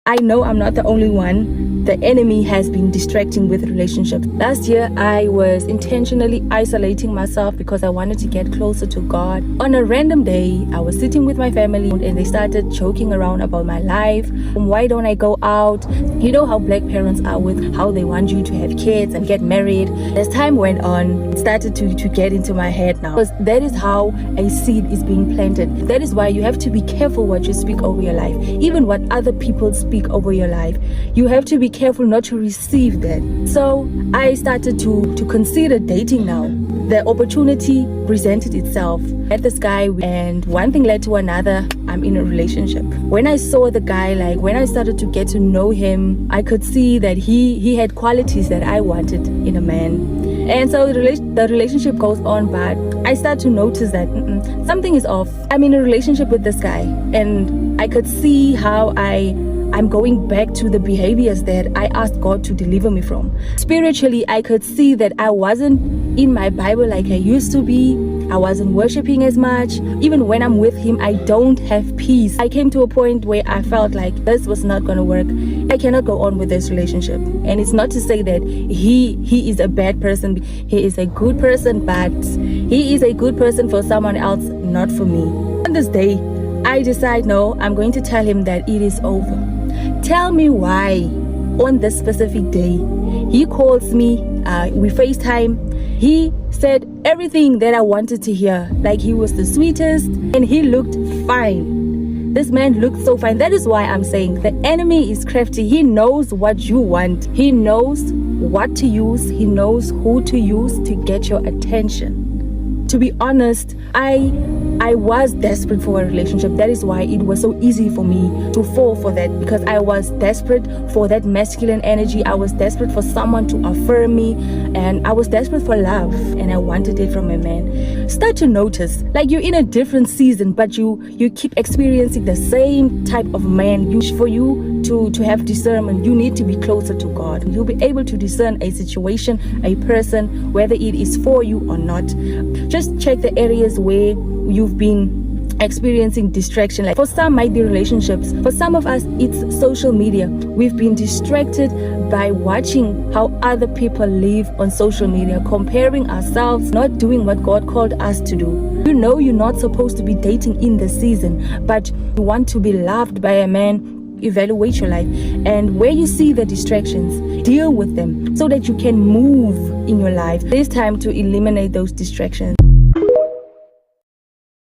I know I'm not the only one. The enemy has been distracting with relationships. Last year, I was intentionally isolating myself because I wanted to get closer to God. On a random day, I was sitting with my family and they started joking around about my life. Why don't I go out? You know how black parents are with how they want you to have kids and get married. As time went on, it started to get into my head now. Because that is how a seed is being planted. That is why you have to be careful what you speak over your life. Even what other people speak over your life. You have to be careful not to receive that. So I started to consider dating now. The opportunity presented itself. Met this guy and one thing led to another. I'm in a relationship. When I saw the guy, when I started to get to know him, I could see that he had qualities that I wanted in a man. And so the relationship goes on, but I start to notice that something is off. I'm in a relationship with this guy and I could see how I'm going back to the behaviors that I asked God to deliver me from. Spiritually, I could see that I wasn't in my Bible like I used to be. I wasn't worshiping as much. Even when I'm with him, I don't have peace. I came to a point where I felt like this was not going to work. I cannot go on with this relationship. And it's not to say that he is a bad person. He is a good person, but he is a good person for someone else, not for me. On this day, I decide, no, I'm going to tell him that it is over. Tell me why on this specific day. He calls me, we FaceTime. He said everything that I wanted to hear. Like he was the sweetest and he looked fine. This man looked so fine. That is why I'm saying the enemy is crafty. He knows what you want. He knows what to use. He knows who to use to get your attention. To be honest, I was desperate for a relationship. That is why it was so easy for me to fall for that, because I was desperate for that masculine energy. I was desperate for someone to affirm me, and I was desperate for love, and I wanted it from a man. Start to notice, like you're in a different season, but you keep experiencing the same type of man. For you to have discernment, you need to be closer to God. You'll be able to discern a situation, a person, whether it is for you or not. Just check the areas where you've been experiencing distraction. Like for some might be relationships, for some of us it's social media. We've been distracted by watching how other people live on social media, comparing ourselves, not doing what God called us to do. You know you're not supposed to be dating in the season, but you want to be loved by a man. Evaluate your life, and where you see the distractions, deal with them so that you can move in your life. It's time to eliminate those distractions.